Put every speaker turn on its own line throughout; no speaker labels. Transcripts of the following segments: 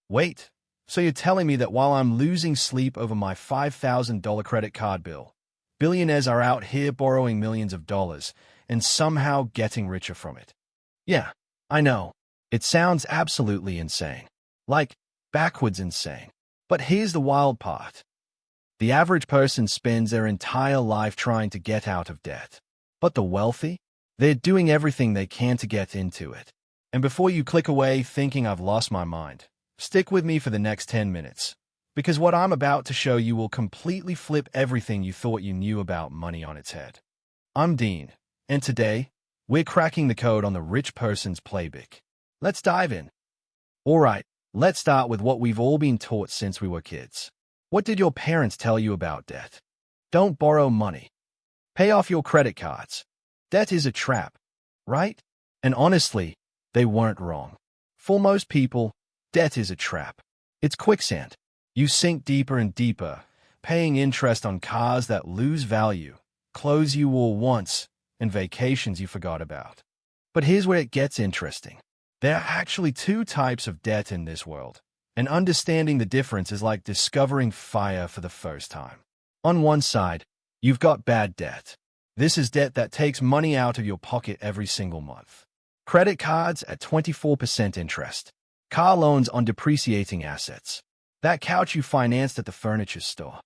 Wait, so you're telling me that while I'm losing sleep over my $5,000 credit card bill, billionaires are out here borrowing millions of dollars and somehow getting richer from it? Yeah, I know. It sounds absolutely insane. Like, backwards insane. But here's the wild part. The average person spends their entire life trying to get out of debt. But the wealthy? They're doing everything they can to get into it. And before you click away thinking I've lost my mind, stick with me for the next 10 minutes. Because what I'm about to show you will completely flip everything you thought you knew about money on its head. I'm Dean, and today, we're cracking the code on the rich person's playbook. Let's dive in. Alright, let's start with what we've all been taught since we were kids. What did your parents tell you about debt? Don't borrow money. Pay off your credit cards. Debt is a trap, right? And honestly, they weren't wrong. For most people, debt is a trap. It's quicksand. You sink deeper and deeper, paying interest on cars that lose value, clothes you wore once, and vacations you forgot about. But here's where it gets interesting. There are actually two types of debt in this world, and understanding the difference is like discovering fire for the first time. On one side, you've got bad debt. This is debt that takes money out of your pocket every single month. Credit cards at 24% interest. Car loans on depreciating assets. That couch you financed at the furniture store.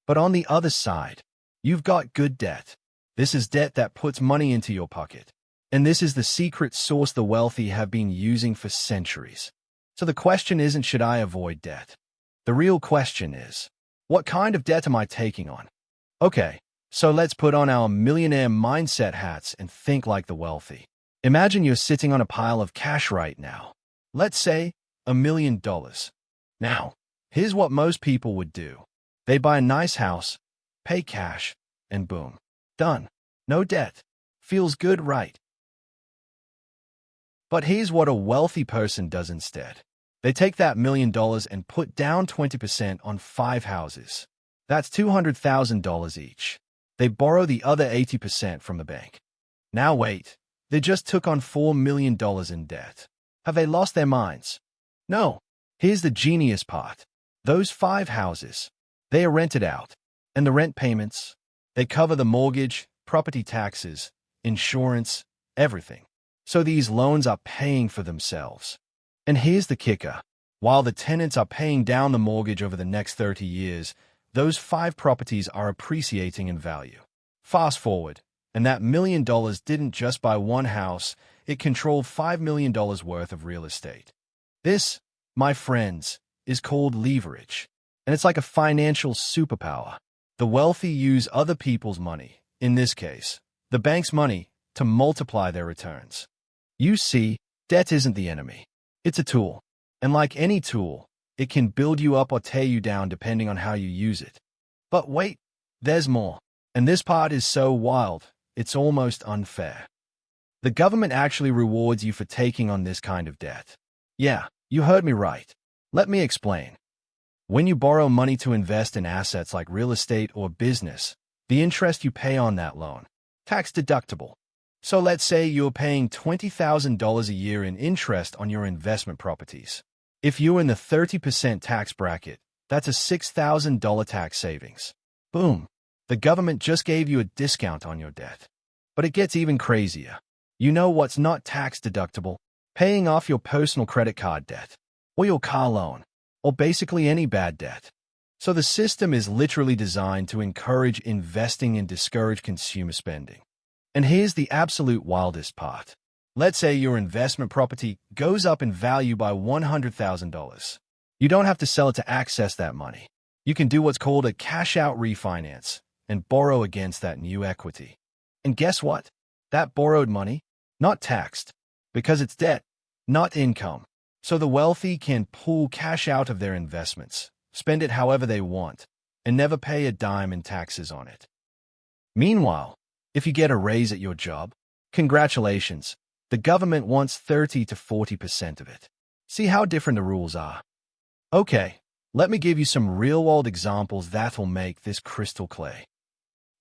But on the other side, you've got good debt. This is debt that puts money into your pocket. And this is the secret sauce the wealthy have been using for centuries. So the question isn't, should I avoid debt? The real question is, what kind of debt am I taking on? Okay, so let's put on our millionaire mindset hats and think like the wealthy. Imagine you're sitting on a pile of cash right now. Let's say $1 million. Now, here's what most people would do. They buy a nice house, pay cash, and boom. Done. No debt. Feels good, right? But here's what a wealthy person does instead. They take that $1 million and put down 20% on 5 houses. That's $200,000 each. They borrow the other 80% from the bank. Now wait, they just took on $4 million in debt. Have they lost their minds? No. Here's the genius part. Those 5 houses, they are rented out. And the rent payments, they cover the mortgage, property taxes, insurance, everything. So these loans are paying for themselves. And here's the kicker. While the tenants are paying down the mortgage over the next 30 years, those 5 properties are appreciating in value. Fast forward, and that $1 million didn't just buy one house, it controlled $5 million worth of real estate. This, my friends, is called leverage. And it's like a financial superpower. The wealthy use other people's money, in this case, the bank's money, to multiply their returns. You see, debt isn't the enemy. It's a tool. And like any tool, it can build you up or tear you down depending on how you use it. But wait, there's more. And this part is so wild, it's almost unfair. The government actually rewards you for taking on this kind of debt. Yeah, you heard me right. Let me explain. When you borrow money to invest in assets like real estate or business, the interest you pay on that loan, tax deductible. So let's say you're paying $20,000 a year in interest on your investment properties. If you're in the 30% tax bracket, that's a $6,000 tax savings. Boom. The government just gave you a discount on your debt. But it gets even crazier. You know what's not tax deductible? Paying off your personal credit card debt, or your car loan, or basically any bad debt. So the system is literally designed to encourage investing and discourage consumer spending. And here's the absolute wildest part. Let's say your investment property goes up in value by $100,000. You don't have to sell it to access that money. You can do what's called a cash-out refinance and borrow against that new equity. And guess what? That borrowed money, not taxed, because it's debt, not income. So the wealthy can pull cash out of their investments, spend it however they want, and never pay a dime in taxes on it. Meanwhile, if you get a raise at your job, congratulations, the government wants 30 to 40% of it. See how different the rules are? Okay, let me give you some real-world examples that'll make this crystal clear.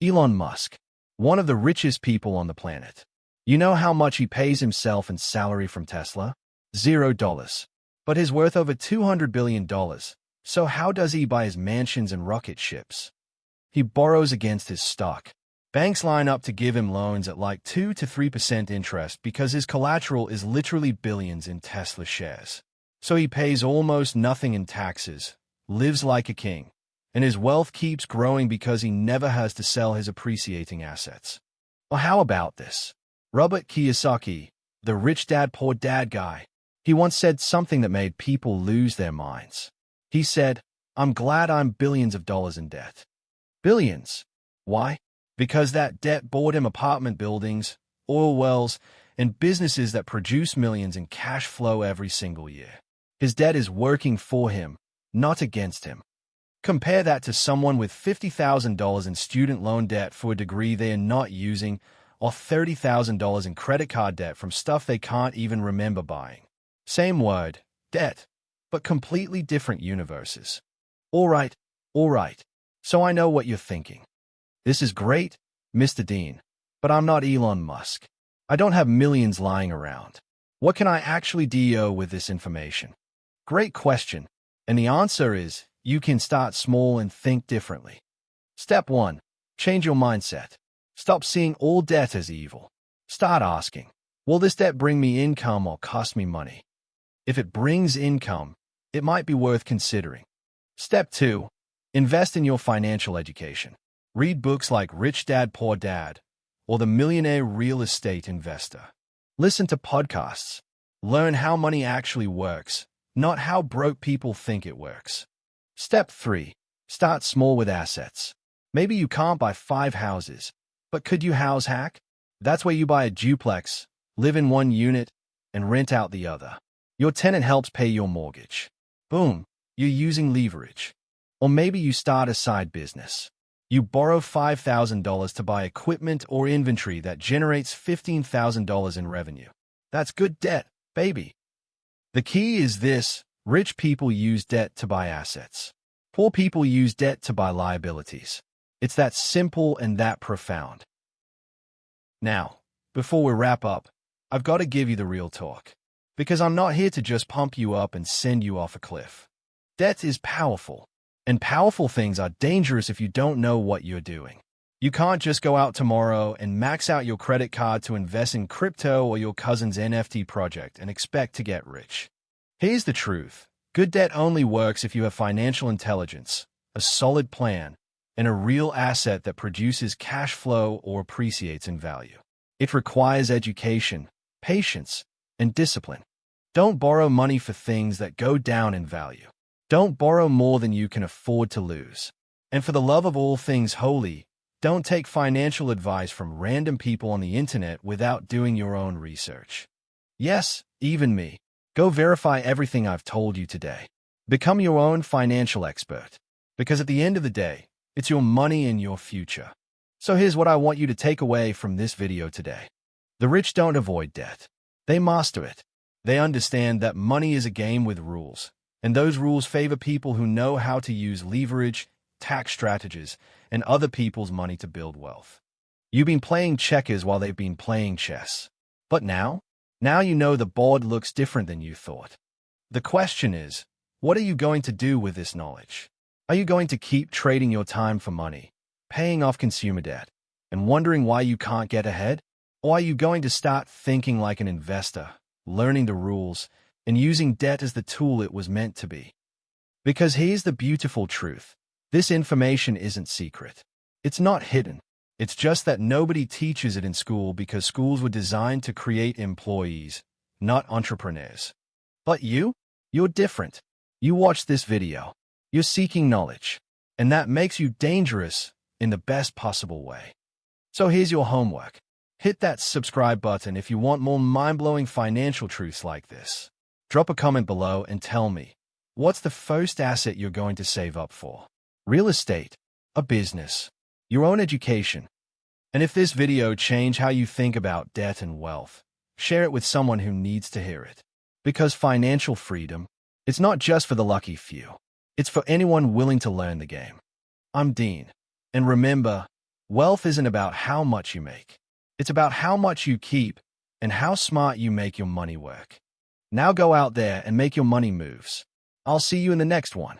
Elon Musk, one of the richest people on the planet. You know how much he pays himself in salary from Tesla? $0. But he's worth over $200 billion. So how does he buy his mansions and rocket ships? He borrows against his stock. Banks line up to give him loans at like 2 to 3% interest because his collateral is literally billions in Tesla shares. So he pays almost nothing in taxes, lives like a king, and his wealth keeps growing because he never has to sell his appreciating assets. Or how about this? Robert Kiyosaki, the rich dad poor dad guy, he once said something that made people lose their minds. He said, "I'm glad I'm billions of dollars in debt." Billions. Why? Because that debt bought him apartment buildings, oil wells, and businesses that produce millions in cash flow every single year. His debt is working for him, not against him. Compare that to someone with $50,000 in student loan debt for a degree they are not using, or $30,000 in credit card debt from stuff they can't even remember buying. Same word, debt, but completely different universes. All right. So I know what you're thinking. This is great, Mr. Dean, but I'm not Elon Musk. I don't have millions lying around. What can I actually do with this information? Great question, and the answer is you can start small and think differently. Step 1. Change your mindset. Stop seeing all debt as evil. Start asking, will this debt bring me income or cost me money? If it brings income, it might be worth considering. Step 2. Invest in your financial education. Read books like Rich Dad Poor Dad or The Millionaire Real Estate Investor. Listen to podcasts. Learn how money actually works, not how broke people think it works. Step 3. Start small with assets. Maybe you can't buy 5 houses, but could you house hack? That's where you buy a duplex, live in one unit, and rent out the other. Your tenant helps pay your mortgage. Boom, you're using leverage. Or maybe you start a side business. You borrow $5,000 to buy equipment or inventory that generates $15,000 in revenue. That's good debt, baby. The key is this: rich people use debt to buy assets. Poor people use debt to buy liabilities. It's that simple and that profound. Now, before we wrap up, I've got to give you the real talk. Because I'm not here to just pump you up and send you off a cliff. Debt is powerful. And powerful things are dangerous if you don't know what you're doing. You can't just go out tomorrow and max out your credit card to invest in crypto or your cousin's NFT project and expect to get rich. Here's the truth. Good debt only works if you have financial intelligence, a solid plan, and a real asset that produces cash flow or appreciates in value. It requires education, patience, and discipline. Don't borrow money for things that go down in value. Don't borrow more than you can afford to lose. And for the love of all things holy, don't take financial advice from random people on the internet without doing your own research. Yes, even me. Go verify everything I've told you today. Become your own financial expert. Because at the end of the day, it's your money and your future. So here's what I want you to take away from this video today. The rich don't avoid debt. They master it. They understand that money is a game with rules. And those rules favor people who know how to use leverage, tax strategies, and other people's money to build wealth. You've been playing checkers while they've been playing chess. But now you know the board looks different than you thought. The question is, what are you going to do with this knowledge? Are you going to keep trading your time for money, paying off consumer debt, and wondering why you can't get ahead? Or are you going to start thinking like an investor, learning the rules, and using debt as the tool it was meant to be? Because here's the beautiful truth. This information isn't secret. It's not hidden. It's just that nobody teaches it in school because schools were designed to create employees, not entrepreneurs. But you're different. You watched this video. You're seeking knowledge. And that makes you dangerous in the best possible way. So here's your homework. Hit that subscribe button if you want more mind-blowing financial truths like this. Drop a comment below and tell me, what's the first asset you're going to save up for? Real estate, a business, your own education. And if this video changed how you think about debt and wealth, share it with someone who needs to hear it. Because financial freedom, it's not just for the lucky few. It's for anyone willing to learn the game. I'm Dean. And remember, wealth isn't about how much you make. It's about how much you keep and how smart you make your money work. Now go out there and make your money moves. I'll see you in the next one.